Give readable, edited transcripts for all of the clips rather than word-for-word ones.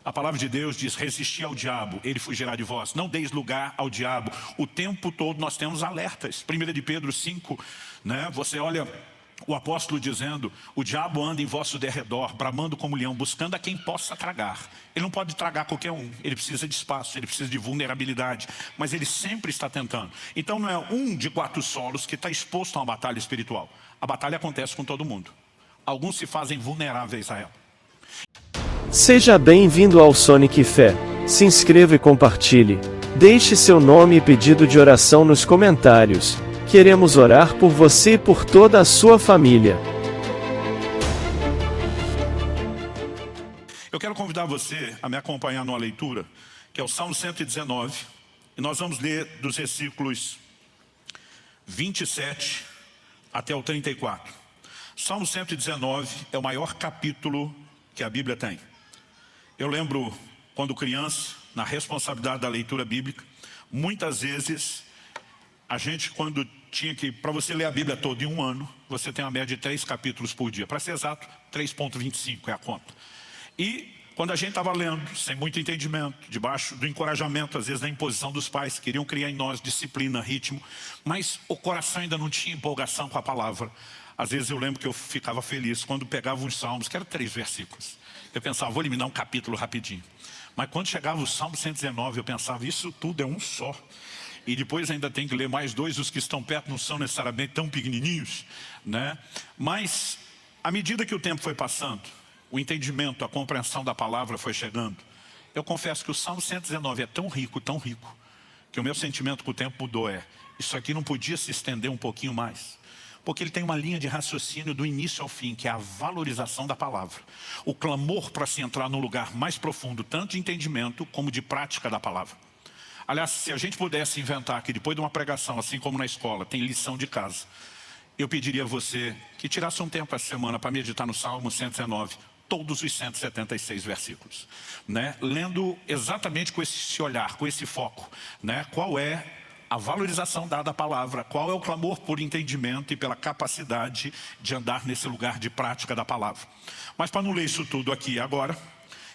A palavra de Deus diz, resistir ao diabo, ele fugirá de vós. Não deis lugar ao diabo. O tempo todo nós temos alertas. 1 de Pedro 5, né? Você olha o apóstolo dizendo, o diabo anda em vosso derredor, bramando como leão, buscando a quem possa tragar. Ele não pode tragar qualquer um, ele precisa de espaço, ele precisa de vulnerabilidade, mas ele sempre está tentando. Então não é um de 4 solos que está exposto a uma batalha espiritual. A batalha acontece com todo mundo. Alguns se fazem vulneráveis a ela. Seja bem-vindo ao Sonic Fé. Se inscreva e compartilhe. Deixe seu nome e pedido de oração nos comentários. Queremos orar por você e por toda a sua família. Eu quero convidar você a me acompanhar numa leitura, que é o Salmo 119. E nós vamos ler dos versículos 27 até o 34. Salmo 119 é o maior capítulo que a Bíblia tem. Eu lembro, quando criança, na responsabilidade da leitura bíblica, muitas vezes, a gente quando tinha que, para você ler a Bíblia toda em um ano, você tem uma média de 3 capítulos por dia. Para ser exato, 3,25 é a conta. E quando a gente estava lendo, sem muito entendimento, debaixo do encorajamento, às vezes da imposição dos pais, queriam criar em nós disciplina, ritmo, mas o coração ainda não tinha empolgação com a palavra. Às vezes eu lembro que eu ficava feliz quando pegava uns salmos, que eram 3 versículos. Eu pensava, vou eliminar um capítulo rapidinho. Mas quando chegava o Salmo 119, eu pensava, isso tudo é um só. E depois ainda tem que ler mais 2, os que estão perto não são necessariamente tão pequenininhos, né? Mas, à medida que o tempo foi passando, o entendimento, a compreensão da palavra foi chegando, eu confesso que o Salmo 119 é tão rico, que o meu sentimento com o tempo mudou. Isso aqui não podia se estender um pouquinho mais. Porque ele tem uma linha de raciocínio do início ao fim, que é a valorização da palavra. O clamor para se entrar num lugar mais profundo, tanto de entendimento como de prática da palavra. Aliás, se a gente pudesse inventar que depois de uma pregação, assim como na escola, tem lição de casa, eu pediria a você que tirasse um tempo essa semana para meditar no Salmo 119, todos os 176 versículos. Né? Lendo exatamente com esse olhar, com esse foco. Né? Qual é a valorização dada à palavra, qual é o clamor por entendimento e pela capacidade de andar nesse lugar de prática da palavra. Mas para não ler isso tudo aqui agora,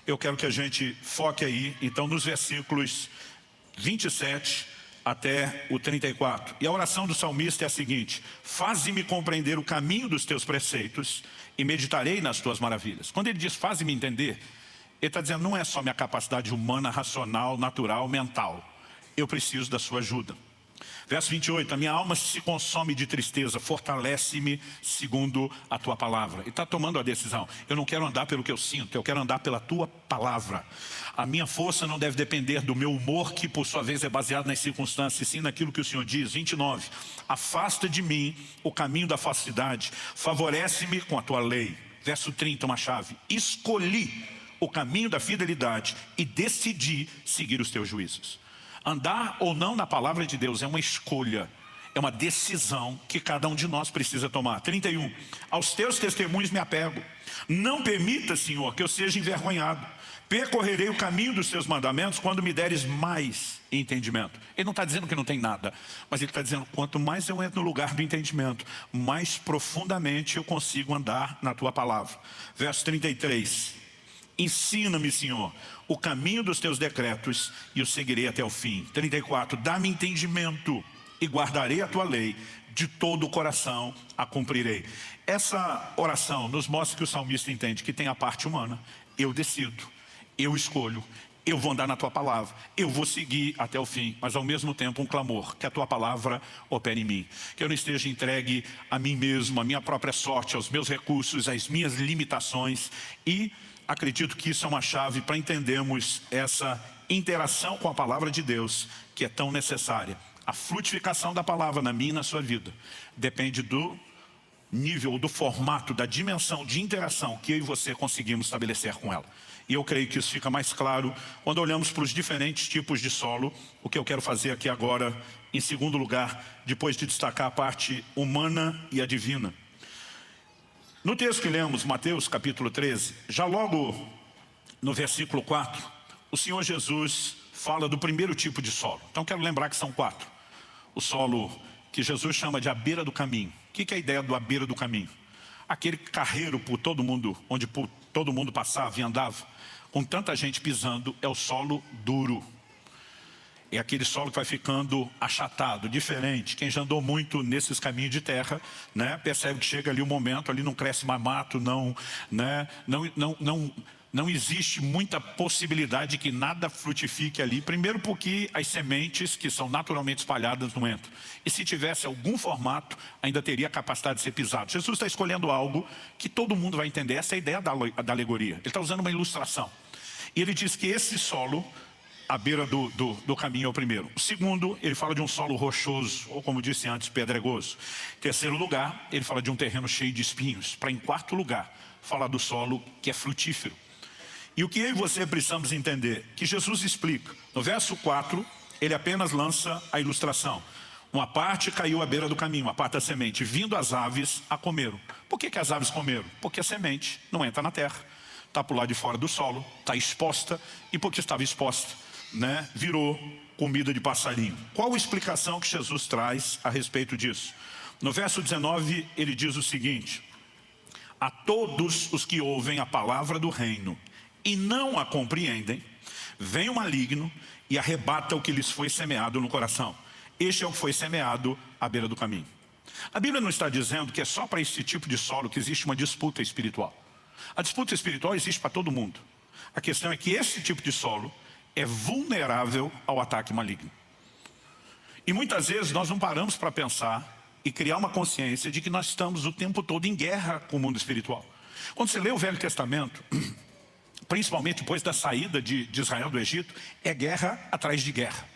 eu quero que a gente foque aí, então, nos versículos 27 até o 34. E a oração do salmista é a seguinte: faze-me compreender o caminho dos teus preceitos e meditarei nas tuas maravilhas. Quando ele diz faze-me entender, ele está dizendo, não é só minha capacidade humana, racional, natural, mental. Eu preciso da sua ajuda. Verso 28, a minha alma se consome de tristeza, fortalece-me segundo a tua palavra. E está tomando a decisão, eu não quero andar pelo que eu sinto, eu quero andar pela tua palavra. A minha força não deve depender do meu humor, que por sua vez é baseado nas circunstâncias, sim naquilo que o Senhor diz. 29, afasta de mim o caminho da falsidade, favorece-me com a tua lei. Verso 30, uma chave, escolhi o caminho da fidelidade e decidi seguir os teus juízos. Andar ou não na palavra de Deus é uma escolha, é uma decisão que cada um de nós precisa tomar. 31, aos teus testemunhos me apego. Não permita, Senhor, que eu seja envergonhado. Percorrerei o caminho dos teus mandamentos quando me deres mais entendimento. Ele não está dizendo que não tem nada, mas ele está dizendo, quanto mais eu entro no lugar do entendimento, mais profundamente eu consigo andar na tua palavra. Verso 33, ensina-me, Senhor, o caminho dos teus decretos e o seguirei até o fim. 34, dá-me entendimento e guardarei a tua lei, de todo o coração a cumprirei. Essa oração nos mostra que o salmista entende que tem a parte humana. Eu decido, eu escolho, eu vou andar na tua palavra, eu vou seguir até o fim, mas ao mesmo tempo um clamor, que a tua palavra opere em mim. Que eu não esteja entregue a mim mesmo, a minha própria sorte, aos meus recursos, às minhas limitações. E acredito que isso é uma chave para entendermos essa interação com a palavra de Deus, que é tão necessária. A frutificação da palavra na minha e na sua vida depende do nível, do formato, da dimensão de interação que eu e você conseguimos estabelecer com ela. E eu creio que isso fica mais claro quando olhamos para os diferentes tipos de solo. O que eu quero fazer aqui agora, em segundo lugar, depois de destacar a parte humana e a divina. No texto que lemos, Mateus capítulo 13, já logo no versículo 4, o Senhor Jesus fala do primeiro tipo de solo. Então quero lembrar que são 4. O solo que Jesus chama de à beira do caminho. O que é a ideia do à beira do caminho? Aquele carreiro por todo mundo, onde todo mundo passava e andava. com tanta gente pisando, é o solo duro. É aquele solo que vai ficando achatado, diferente. Quem já andou muito nesses caminhos de terra, né, percebe que chega ali um momento, ali não cresce mais mato, não existe muita possibilidade de que nada frutifique ali. Primeiro porque as sementes que são naturalmente espalhadas não entram. E se tivesse algum formato, ainda teria a capacidade de ser pisado. Jesus está escolhendo algo que todo mundo vai entender. Essa é a ideia da alegoria. Ele está usando uma ilustração. E ele diz que esse solo, à beira do caminho, é o primeiro. O segundo, ele fala de um solo rochoso, ou como disse antes, pedregoso. Em terceiro lugar, ele fala de um terreno cheio de espinhos. Para, em quarto lugar, falar do solo que é frutífero. E o que eu e você precisamos entender? Que Jesus explica. No verso 4, ele apenas lança a ilustração. Uma parte caiu à beira do caminho, uma parte da semente. Vindo as aves, a comeram. Por que as aves comeram? Porque a semente não entra na terra. Está por lá de fora do solo, está exposta. E porque estava exposta, né, virou comida de passarinho. Qual a explicação que Jesus traz a respeito disso? No verso 19, ele diz o seguinte: a todos os que ouvem a palavra do reino e não a compreendem, vem o maligno e arrebata o que lhes foi semeado no coração. Este é o que foi semeado à beira do caminho. A Bíblia não está dizendo que é só para esse tipo de solo que existe uma disputa espiritual. A disputa espiritual existe para todo mundo. A questão é que esse tipo de solo é vulnerável ao ataque maligno. E muitas vezes nós não paramos para pensar e criar uma consciência de que nós estamos o tempo todo em guerra com o mundo espiritual. Quando você lê o Velho Testamento, principalmente depois da saída de Israel do Egito, é guerra atrás de guerra.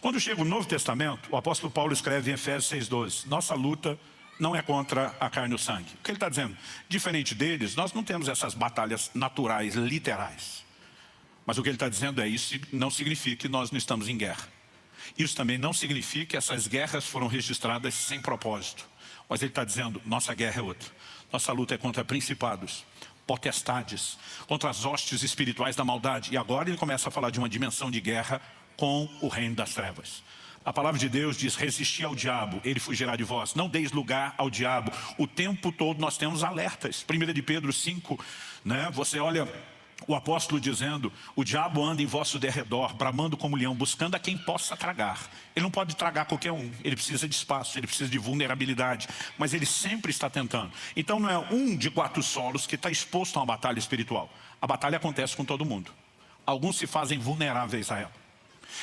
Quando chega o Novo Testamento, o apóstolo Paulo escreve em Efésios 6,12, nossa luta não é contra a carne e o sangue. O que ele está dizendo? Diferente deles, nós não temos essas batalhas naturais, literais. Mas o que ele está dizendo é isso não significa que nós não estamos em guerra. Isso também não significa que essas guerras foram registradas sem propósito. Mas ele está dizendo, nossa guerra é outra. Nossa luta é contra principados, potestades, contra as hostes espirituais da maldade. E agora ele começa a falar de uma dimensão de guerra com o reino das trevas. A palavra de Deus diz, resisti ao diabo, ele fugirá de vós. Não deis lugar ao diabo. O tempo todo nós temos alertas. 1 de Pedro 5, né? Você olha o apóstolo dizendo, o diabo anda em vosso derredor, bramando como leão, buscando a quem possa tragar. Ele não pode tragar qualquer um, ele precisa de espaço, ele precisa de vulnerabilidade, mas ele sempre está tentando. Então não é um de 4 solos que está exposto a uma batalha espiritual. A batalha acontece com todo mundo. Alguns se fazem vulneráveis a ela.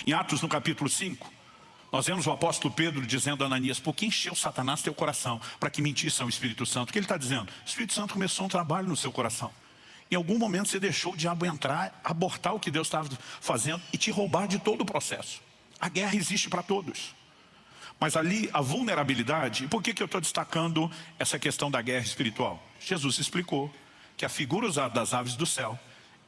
Em Atos, no capítulo 5, nós vemos o apóstolo Pedro dizendo a Ananias, por que encheu Satanás teu coração para que mentisse ao Espírito Santo? O que ele está dizendo? O Espírito Santo começou um trabalho no seu coração. Em algum momento você deixou o diabo entrar, abortar o que Deus estava fazendo e te roubar de todo o processo. A guerra existe para todos. Mas ali a vulnerabilidade, e por que eu estou destacando essa questão da guerra espiritual? Jesus explicou que a figura usada das aves do céu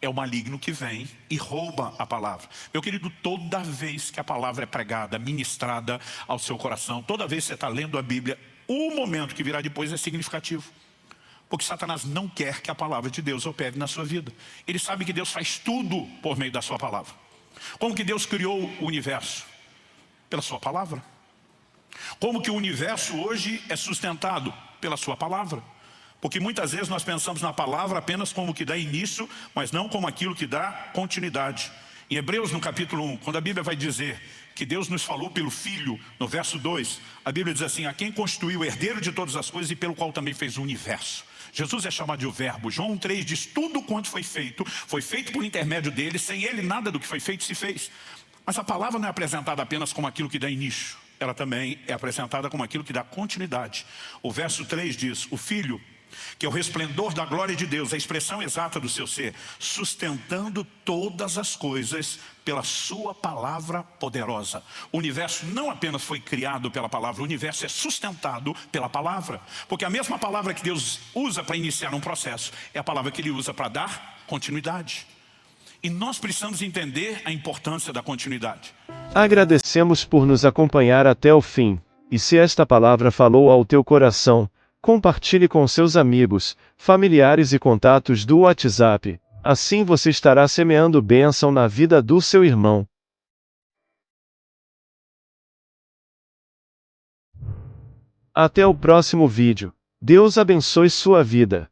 é o maligno que vem e rouba a palavra. Meu querido, toda vez que a palavra é pregada, ministrada ao seu coração, toda vez que você está lendo a Bíblia, o momento que virá depois é significativo. Porque Satanás não quer que a palavra de Deus opere na sua vida. Ele sabe que Deus faz tudo por meio da sua palavra. Como que Deus criou o universo? Pela sua palavra. Como que o universo hoje é sustentado? Pela sua palavra. Porque muitas vezes nós pensamos na palavra apenas como que dá início, mas não como aquilo que dá continuidade. Em Hebreus, no capítulo 1, quando a Bíblia vai dizer que Deus nos falou pelo Filho, no verso 2, a Bíblia diz assim, a quem constituiu o herdeiro de todas as coisas e pelo qual também fez o universo. Jesus é chamado de o verbo. João 3 diz, tudo quanto foi feito por intermédio dele, sem ele nada do que foi feito se fez. Mas a palavra não é apresentada apenas como aquilo que dá início, ela também é apresentada como aquilo que dá continuidade. O verso 3 diz, o Filho, que é o resplendor da glória de Deus, a expressão exata do seu ser, sustentando todas as coisas pela sua palavra poderosa. O universo não apenas foi criado pela palavra, o universo é sustentado pela palavra. Porque a mesma palavra que Deus usa para iniciar um processo, é a palavra que Ele usa para dar continuidade. E nós precisamos entender a importância da continuidade. Agradecemos por nos acompanhar até o fim. E se esta palavra falou ao teu coração, compartilhe com seus amigos, familiares e contatos do WhatsApp. Assim você estará semeando bênção na vida do seu irmão. Até o próximo vídeo. Deus abençoe sua vida.